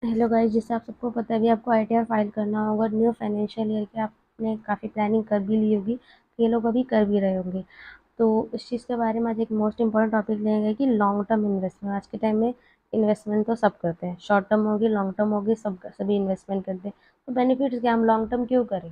Hello guys, जैसे आप सबको पता है, अभी आपको आईटीआर फाइल करना होगा न्यू फाइनेंशियल ईयर की। आपने काफ़ी प्लानिंग कर भी ली होगी, ये लोग अभी कर भी रहे होंगे। तो इस चीज़ के बारे में आज एक मोस्ट इंपॉर्टेंट टॉपिक लेंगे कि लॉन्ग टर्म इन्वेस्टमेंट। आज के टाइम में इन्वेस्टमेंट तो सब करते हैं, शॉर्ट टर्म होगी, लॉन्ग टर्म होगी, सब सभी इन्वेस्टमेंट करते हैं। तो बेनिफिट्स क्या, हम लॉन्ग टर्म क्यों करें?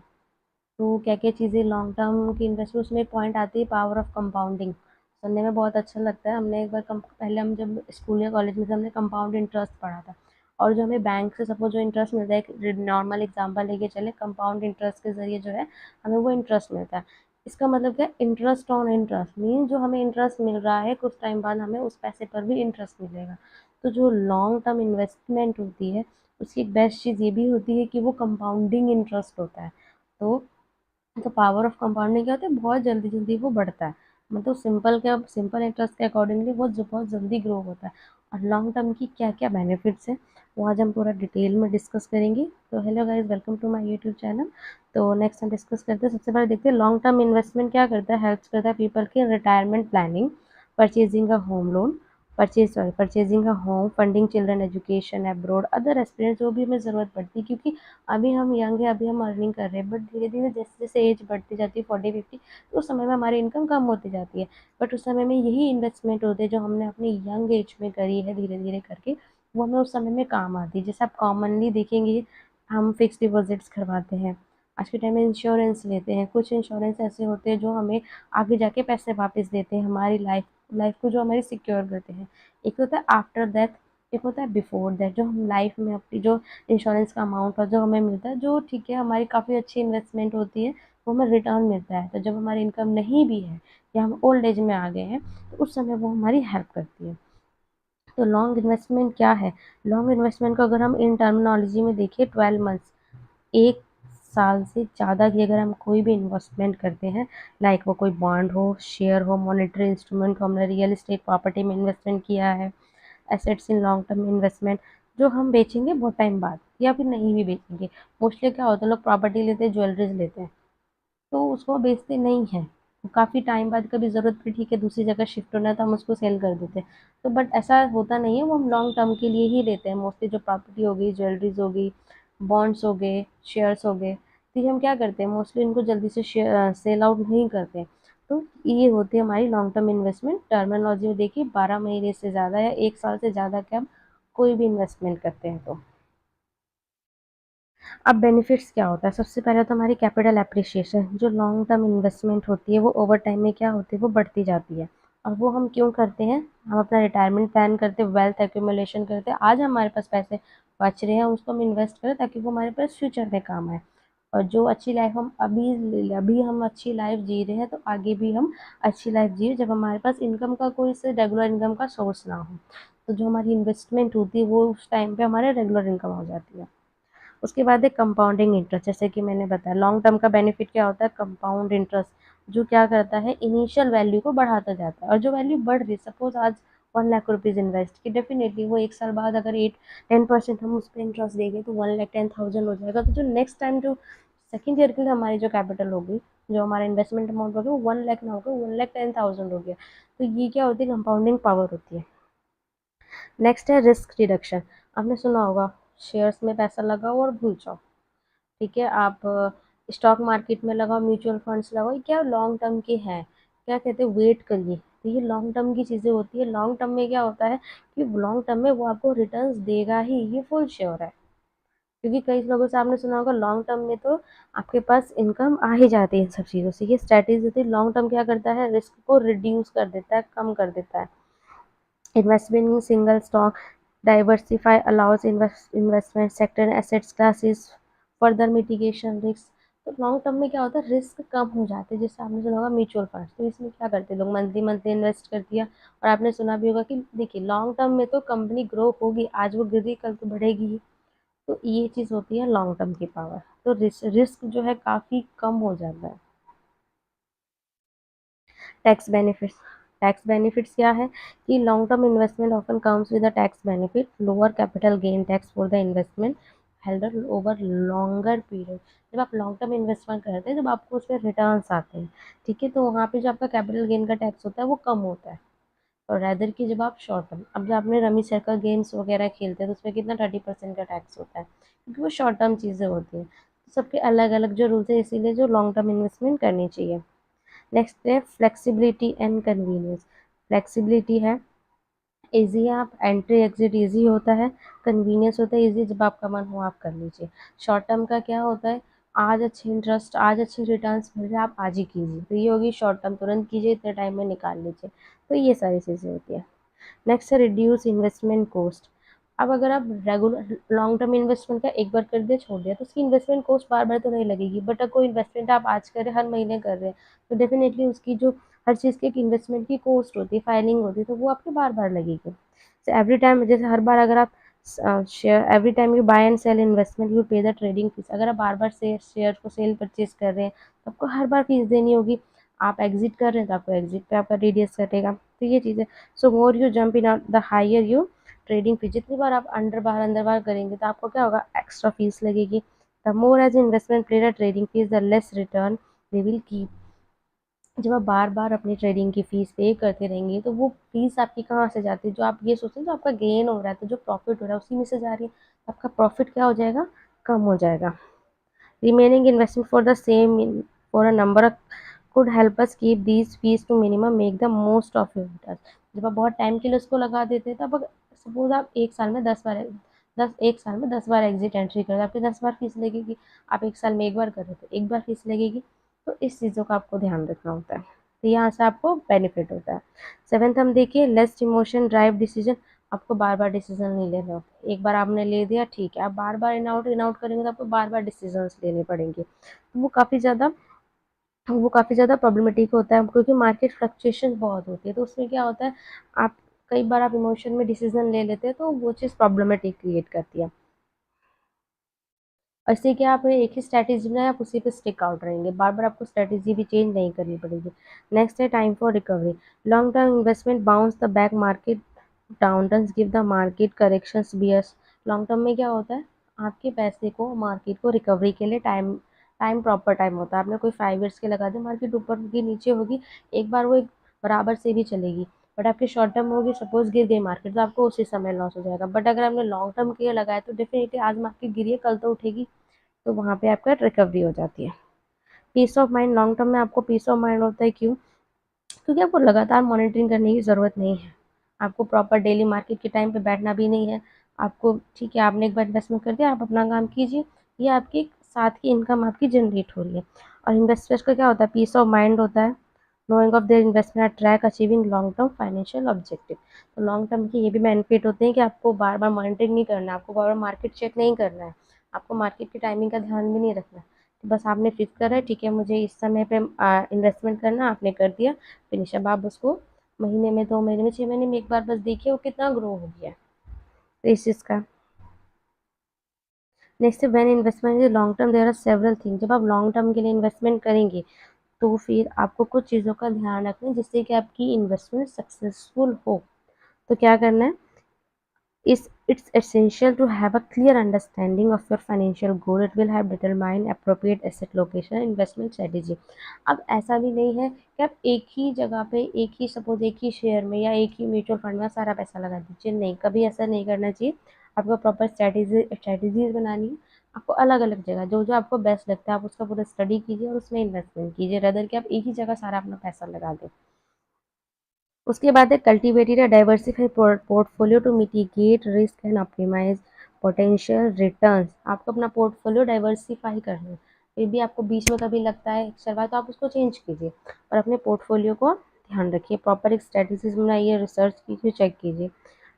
तो क्या क्या चीज़ें लॉन्ग टर्म की इन्वेस्टमेंट, उसमें पॉइंट आती है पावर ऑफ कंपाउंडिंग। सुनने में बहुत अच्छा लगता है। हमने एक बार पहले हम जब स्कूल या कॉलेज में थे, हमने कंपाउंड इंटरेस्ट पढ़ा था। और जो हमें बैंक से सपोज जो इंटरेस्ट मिलता है, एक नॉर्मल एग्जांपल लेके चले, कंपाउंड इंटरेस्ट के जरिए जो है हमें वो इंटरेस्ट मिलता है। इसका मतलब क्या, इंटरेस्ट ऑन इंटरेस्ट मीन जो हमें इंटरेस्ट मिल रहा है, कुछ टाइम बाद हमें उस पैसे पर भी इंटरेस्ट मिलेगा। तो जो लॉन्ग टर्म इन्वेस्टमेंट होती है, उसकी एक बेस्ट चीज़ ये भी होती है कि वो कंपाउंडिंग इंटरेस्ट होता है। तो पावर ऑफ कंपाउंडिंग क्या होता है, बहुत जल्दी जल्दी वो बढ़ता है। मतलब सिंपल इंटरेस्ट के अकॉर्डिंगली वो बहुत जल्दी ग्रो होता है। और लॉन्ग टर्म की क्या क्या बेनिफिट्स है, वो आज हम पूरा डिटेल में डिस्कस करेंगे। तो hello guys, welcome to my YouTube channel. तो नेक्स्ट हम डिस्कस करते हैं। सबसे पहले देखते हैं लॉन्ग टर्म इन्वेस्टमेंट क्या करता है। हेल्प्स करता है पीपल की retirement planning, purchasing a home loan, purchasing a home, funding children education abroad, other aspirants जो भी हमें ज़रूरत पड़ती है। क्योंकि अभी हम यंग है, अभी हम अर्निंग कर रहे हैं, बट धीरे धीरे जैसे जैसे एज बढ़ती जाती है 40-50, तो उस समय में हमारी इनकम कम होती जाती है। बट उस समय में यही इन्वेस्टमेंट होते हैं जो हमने अपनी यंग एज में करी है धीरे धीरे करके, वो हमें उस समय में काम आती है। जैसे आप कॉमनली देखेंगे, हम फिक्स डिपॉजिट्स करवाते हैं, आज के टाइम में इंश्योरेंस लेते हैं। कुछ इंश्योरेंस ऐसे होते हैं जो हमें आगे जाके पैसे वापस देते हैं, हमारी लाइफ लाइफ को जो हमारी सिक्योर करते हैं। एक होता है आफ्टर डेथ, एक होता है बिफोर डेथ। जो हम लाइफ में अपनी जो इंश्योरेंस का अमाउंट और जो हमें मिलता है, जो ठीक है हमारी काफ़ी अच्छी इन्वेस्टमेंट होती है, वो हमें रिटर्न मिलता है। तो जब हमारी इनकम नहीं भी है या हम ओल्ड एज में आ गए हैं, तो उस समय वो हमारी हेल्प करती है। तो लॉन्ग इन्वेस्टमेंट क्या है? लॉन्ग इन्वेस्टमेंट को अगर हम इन टर्मिनोलॉजी में देखिए, 12 मंथ्स, 1 साल से ज़्यादा की अगर हम कोई भी इन्वेस्टमेंट करते हैं, लाइक वो कोई बॉन्ड हो, शेयर हो, मॉनेटरी इंस्ट्रूमेंट हो, हमने रियल एस्टेट प्रॉपर्टी में इन्वेस्टमेंट किया है, assets in long term investment, जो हम बेचेंगे बहुत टाइम बाद या फिर नहीं भी बेचेंगे। मोस्टली क्या होता है, लोग प्रॉपर्टी लेते हैं, ज्वेलरीज लेते हैं, तो उसको बेचते नहीं हैं। काफ़ी टाइम बाद कभी ज़रूरत पड़ी, ठीक है दूसरी जगह शिफ्ट होना है, तो हम उसको सेल कर देते हैं। तो बट ऐसा होता नहीं है, वो हम लॉन्ग टर्म के लिए ही लेते हैं। मोस्टली जो प्रॉपर्टी हो गई, ज्वेलरीज हो गई, बॉन्ड्स हो गए, शेयर्स हो गए, तो ये हम क्या करते हैं, मोस्टली इनको जल्दी से सेल आउट नहीं करते हैं। तो ये होती है हमारी लॉन्ग टर्म इन्वेस्टमेंट। टर्मिनोलॉजी में देखिए, 12 महीने से ज़्यादा या 1 साल से ज़्यादा के हम कोई भी इन्वेस्टमेंट करते हैं तो। अब बेनिफिट्स क्या होता है, सबसे पहले तो हमारी कैपिटल एप्रिसिएशन। जो लॉन्ग टर्म इन्वेस्टमेंट होती है वो ओवर टाइम में क्या होती है, वो बढ़ती जाती है। और वो हम क्यों करते हैं, हम अपना रिटायरमेंट प्लान करते हैं, वेल्थ एक्यूमुलेशन करते हैं। आज हमारे पास पैसे बच रहे हैं, उसको हम इन्वेस्ट करें ताकि वो हमारे पास फ्यूचर में काम आए। और जो अच्छी लाइफ हम अभी अभी हम अच्छी लाइफ जी रहे हैं, तो आगे भी हम अच्छी लाइफ जिए, जब हमारे पास इनकम का कोई से रेगुलर इनकम का सोर्स ना हो। तो जो हमारी इन्वेस्टमेंट होती है वो उस टाइम पे हमारे रेगुलर इनकम हो जाती है। उसके बाद है कंपाउंडिंग इंटरेस्ट। जैसे कि मैंने बताया, लॉन्ग टर्म का बेनिफिट क्या होता है, कंपाउंड इंटरेस्ट, जो क्या करता है, इनिशियल वैल्यू को बढ़ाता जाता है। और जो वैल्यू बढ़ रही, सपोज आज 1 लाख रुपीज़ इन्वेस्ट की, डेफिनेटली वो 1 साल बाद अगर 8-10% हम उस पर इंटरेस्ट देंगे, तो 1,10,000 हो जाएगा। तो जो नेक्स्ट टाइम जो सेकेंड ईयर के लिए हमारी जो कैपिटल होगी, जो हमारा इन्वेस्टमेंट अमाउंट होगा, वो 1 लाख ना होगा, 1,10,000 हो गया। तो ये क्या होती है, कंपाउंडिंग पावर होती है। नेक्स्ट है रिस्क रिडक्शन। आपने सुना होगा, शेयर्स में पैसा लगाओ और भूल जाओ, ठीक है। आप स्टॉक मार्केट में लगाओ, म्यूचुअल फंड्स लगाओ, ये क्या लॉन्ग टर्म के हैं, क्या कहते हैं, वेट करिए। तो ये लॉन्ग टर्म की चीज़ें होती है। लॉन्ग टर्म में क्या होता है कि लॉन्ग टर्म में वो आपको रिटर्न्स देगा ही, ये फुल श्योर है। क्योंकि कई लोगों से आपने सुना होगा, लॉन्ग टर्म में तो आपके पास इनकम आ ही जाती है इन सब चीज़ों से। ये स्ट्रैटेजी होती है। लॉन्ग टर्म क्या करता है, रिस्क को रिड्यूस कर देता है, कम कर देता है। Investment in single stock diversify allows investment sector and assets classes further mitigation risk। तो लॉन्ग टर्म में क्या होता है, रिस्क कम हो जाते हैं। जैसे आपने सुना होगा म्यूचुअल फंड्स, तो इसमें क्या करते हैं लोग, मंथली मंथली इन्वेस्ट कर दिया। और आपने सुना भी होगा कि देखिए, लॉन्ग टर्म में तो कंपनी ग्रो होगी, आज वो गिर रही कल तो बढ़ेगी ही। तो ये चीज़ होती है लॉन्ग टर्म की पावर। तो रिस्क जो है काफ़ी कम हो जाता है। Tax benefits. टैक्स बेनिफिट्स क्या है कि long term investment often comes with a tax benefit, lower capital gain tax for the investment held over longer period. जब आप लॉन्ग टर्म इन्वेस्टमेंट करते हैं, जब आपको उस पर रिटर्न्स आते हैं, ठीक है, तो वहाँ पे जो आपका कैपिटल गेन का टैक्स होता है वो कम होता है। और रैदर कि जब आप शॉर्ट टर्म, अब जब आपने रमी सर्कल गेम्स वगैरह खेलते हैं तो उसमें कितना 30% का टैक्स होता है, क्योंकि वो शॉर्ट टर्म चीज़ें होती हैं। तो सबके अलग अलग जो रूल्स है, इसीलिए जो लॉन्ग टर्म इन्वेस्टमेंट करनी चाहिए। नेक्स्ट है फ्लेक्सिबिलिटी एंड कन्वीनियंस। फ्लेक्सिबिलिटी है, ईजी है, आप एंट्री एग्जिट ईजी होता है। कन्वीनियंस होता है, ईजी, जब आपका मन हो आप कर लीजिए। शॉर्ट टर्म का क्या होता है, आज अच्छे इंटरेस्ट, आज अच्छे रिटर्न्स मिल रहे हैं, आप आज ही कीजिए, तो ये होगी शॉर्ट टर्म, तुरंत कीजिए, इतने टाइम में निकाल लीजिए। तो ये सारी चीज़ें होती हैं। नेक्स्ट है रिड्यूस इन्वेस्टमेंट कॉस्ट। अब अगर आप रेगुलर लॉन्ग टर्म इन्वेस्टमेंट का एक बार कर दिया छोड़ दिया, तो उसकी इन्वेस्टमेंट कॉस्ट बार बार तो नहीं लगेगी, बट अगर कोई इन्वेस्टमेंट आप आज कर रहे हैं, हर महीने कर रहे हैं, तो डेफिनेटली उसकी जो हर चीज़ की एक इन्वेस्टमेंट की कॉस्ट होती है, फाइलिंग होती है, तो वो आपकी बार बार लगेगी। So every टाइम, जैसे हर बार अगर आप share, every time you buy and sell investment you pay the trading fees, अगर आप बार बार शेयर को सेल परचेज कर रहे हैं तो आपको हर बार फीस देनी होगी। आप एग्जिट कर रहे हैं तो आपको एग्जिट पे आपका टीडीएस कटेगा, तो ये चीज़ है। So more you jump in the higher you trading fees, जितनी बार आप अंदर बार करेंगे तो आपको क्या होगा, एक्स्ट्रा फीस लगेगी। The more as investment played a trading fees the less return they will keep. जब आप बार बार अपनी ट्रेडिंग की फीस पे करते रहेंगे तो वो फीस आपकी कहाँ से जाती है, जो आप ये सोचते हैं जो आपका गेन हो रहा है, तो जो प्रॉफिट हो रहा है उसी में से जा रही है, तो आपका प्रॉफिट क्या हो जाएगा, कम हो जाएगा। Remaining investment for the same for a number could help us keep these fees to minimum, make the most of your return। जब आप बहुत टाइम के लिए उसको लगा देते हैं, तब सपोज आप एक साल में 10 बार एग्जिट एंट्री कर रहे हैं, आपकी 10 बार फीस लगेगी। आप एक साल में एक बार कर रहे हो तो एक बार फीस लगेगी। तो इस चीज़ों का आपको ध्यान रखना होता है, तो यहाँ से आपको बेनिफिट होता है। सेवेंथ हम देखिए, लेस इमोशन ड्राइव डिसीजन। आपको बार बार डिसीजन नहीं लेने होते, एक बार आपने ले दिया ठीक है, आप बार बार इन आउट करेंगे तो आपको बार बार डिसीजन लेने पड़ेंगे, तो वो काफ़ी ज़्यादा प्रॉब्लमेटिक होता है, क्योंकि मार्केट फ्लक्चुएशन बहुत होती है, तो उसमें क्या होता है, आप कई बार आप इमोशन में डिसीजन ले लेते हैं, तो वो चीज़ प्रॉब्लमेटिक क्रिएट करती है। ऐसे कि आपने एक ही स्ट्रैटेजी बनाया, आप उसी पे स्टिक आउट रहेंगे, बार बार आपको स्ट्रैटेजी भी चेंज नहीं करनी पड़ेगी। नेक्स्ट है time for recovery. Long term investment bounce the back market downturns give the market corrections bears. Long term में क्या होता है, आपके पैसे को, मार्केट को रिकवरी के लिए टाइम टाइम प्रॉपर टाइम होता है। आपने कोई 5 ईयर्स के लगा दिए, मार्केट ऊपर होगी नीचे होगी, एक बार वो एक बराबर से भी चलेगी, बट आपकी शॉर्ट टर्म होगी, सपोज गिर गई मार्केट, तो आपको उसी समय लॉस हो जाएगा। बट अगर आपने लॉन्ग टर्म के लिए लगाया तो डेफिनेटली आज मार्केट गिरी है, कल तो उठेगी, तो वहाँ पे आपका रिकवरी हो जाती है। Peace of mind, long term में आपको पीस ऑफ माइंड होता है, क्यों, क्योंकि आपको लगातार मॉनिटरिंग करने की ज़रूरत नहीं है, आपको प्रॉपर डेली मार्केट के टाइम पे बैठना भी नहीं है। आपको ठीक है, आपने एक बार इन्वेस्टमेंट कर दिया, आप अपना काम कीजिए, ये आपकी साथ की इनकम आपकी जनरेट हो रही है। और इन्वेस्टर्स का क्या होता है, पीस ऑफ माइंड होता है, knowing of their investment at track achieving long term financial objective. तो लॉन्ग टर्म के ये भी बेनिफिट होते हैं कि आपको बार बार मॉनिटरिंग नहीं करना है, आपको बार बार मार्केट चेक नहीं करना है, आपको मार्केट की टाइमिंग का ध्यान भी नहीं रखना है। तो बस आपने फिक्स करा है, ठीक है मुझे इस समय पे इन्वेस्टमेंट करना, आपने कर दिया, फिनिश। अब आप उसको महीने में, 2 महीने में, 6 महीने में एक बार बस देखिए वो कितना ग्रो हो गया, तो इस चीज़ का। Next, when investment is long term there are several thing. जब आप लॉन्ग टर्म के लिए इन्वेस्टमेंट करेंगे तो फिर आपको कुछ चीज़ों का ध्यान रखना है, जिससे कि आपकी इन्वेस्टमेंट सक्सेसफुल हो। तो क्या करना है, is it's essential to have a clear understanding of your financial goal. It will have determine appropriate asset location and investment strategy। अब ऐसा भी नहीं है कि आप एक ही जगह पे, एक ही सपोज एक ही शेयर में या एक ही म्यूचुअल फंड में सारा पैसा लगा दीजिए, नहीं, कभी ऐसा नहीं करना चाहिए। आपको प्रॉपर स्ट्रैटेजीज बनानी है, आपको अलग अलग जगह जो जो आपको बेस्ट लगता है आप उसका पूरा स्टडी कीजिए और उसमें इन्वेस्टमेंट कीजिए, रदर कि आप एक ही जगह सारा अपना पैसा लगा दें। उसके बाद है कल्टिवेटेड या diversified portfolio to mitigate risk and optimize potential returns. आपको अपना पोर्टफोलियो डाइवर्सिफाई करना है, फिर भी आपको बीच में कभी लगता है चल रहा, तो आप उसको चेंज कीजिए और अपने पोर्टफोलियो को ध्यान रखिए, प्रॉपर एक स्ट्रेटेजीज बनाइए, रिसर्च कीजिए, चेक कीजिए।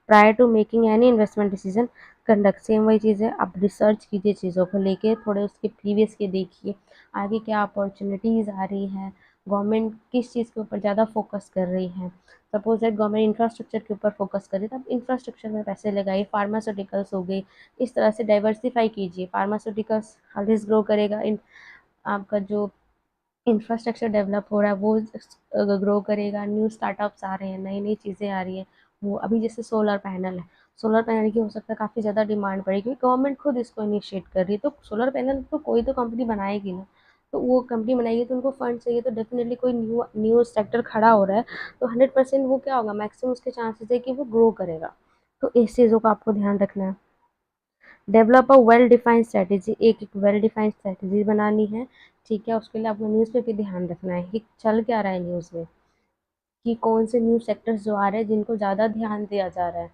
Prior to making any investment decision conduct, same वही चीज़ है, आप रिसर्च कीजिए चीज़ों को लेके, थोड़े उसके प्रीवियस के देखिए, आगे क्या अपॉर्चुनिटीज़ आ रही हैं, गवर्नमेंट किस चीज़ के ऊपर ज़्यादा फोकस कर रही है। सपोज दैट गवर्नमेंट इंफ्रास्ट्रक्चर के ऊपर फोकस करे, तो आप इंफ्रास्ट्रक्चर में पैसे लगाइए, फार्मास्यूटिकल्स हो गई, इस तरह से डाइवर्सिफाई कीजिए। फार्मास्यूटिकल्स हाल ग्रो करेगा, इन आपका जो इंफ्रास्ट्रक्चर डेवलप हो रहा है वो ग्रो करेगा, न्यू स्टार्टअप्स आ रहे हैं, नई नई चीज़ें आ रही हैं, वो अभी जैसे सोलर पैनल है, सोलर पैनल की हो सकता है काफ़ी ज़्यादा डिमांड पड़ेगी, क्योंकि गवर्नमेंट खुद इसको इनिशिएट कर रही है, तो सोलर पैनल तो कोई तो कंपनी बनाएगी ना, तो वो कंपनी बनाएगी तो उनको फंड चाहिए, तो डेफिनेटली कोई न्यू न्यू सेक्टर खड़ा हो रहा है तो 100% वो क्या होगा, मैक्सिमम उसके चांसेस है कि वो ग्रो करेगा। तो इस चीज़ों का आपको ध्यान रखना है। Develop a well defined strategy, एक वेल डिफाइंड स्ट्रैटेजी बनानी है, ठीक है। उसके लिए आपको न्यूज़ पे भी ध्यान रखना है कि चल क्या रहा है न्यूज़ में, कि कौन से न्यूज़ सेक्टर्स जो आ रहे हैं जिनको ज़्यादा ध्यान दिया जा रहा है।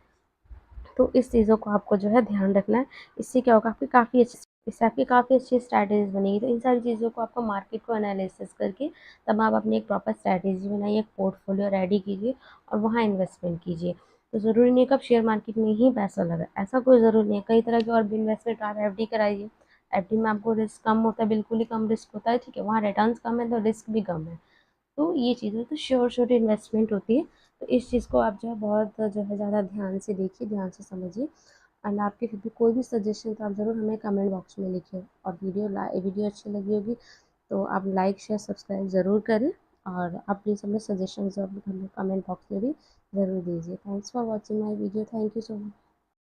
तो इस चीज़ों को आपको जो है ध्यान रखना है। इससे क्या होगा, आपकी काफ़ी अच्छी, इससे आपकी काफ़ी अच्छी स्ट्रैटेजीज बनेगी। तो इन सारी चीज़ों को आपको मार्केट को एनालिसिस करके तब आप अपनी एक प्रॉपर स्ट्रैटेजी बनाइए, एक पोर्टफोलियो रेडी कीजिए और वहाँ इन्वेस्टमेंट कीजिए। तो ज़रूरी नहीं कि आप शेयर मार्केट में ही पैसा लगाए, ऐसा कोई ज़रूरी नहीं है। कई तरह के और भी इन्वेस्टमेंट, आप एफडी कराइए, एफडी में आपको रिस्क कम होता है, बिल्कुल ही कम रिस्क होता है, ठीक है। वहाँ रिटर्न्स कम है तो रिस्क भी कम है। तो ये चीज़ें तो श्योर श्योर इन्वेस्टमेंट होती है। तो इस चीज़ को आप जो है बहुत जो है ज़्यादा ध्यान से देखिए, ध्यान से समझिए। एंड आपके फिर भी कोई भी सजेशन तो आप ज़रूर हमें कमेंट बॉक्स में लिखिए। और वीडियो अच्छी लगी होगी तो आप लाइक शेयर सब्सक्राइब ज़रूर करें। और आप प्लीज़ अपने सजेशन हमें कमेंट बॉक्स में भी ज़रूर दीजिए। Thanks for watching my video. Thank you so much.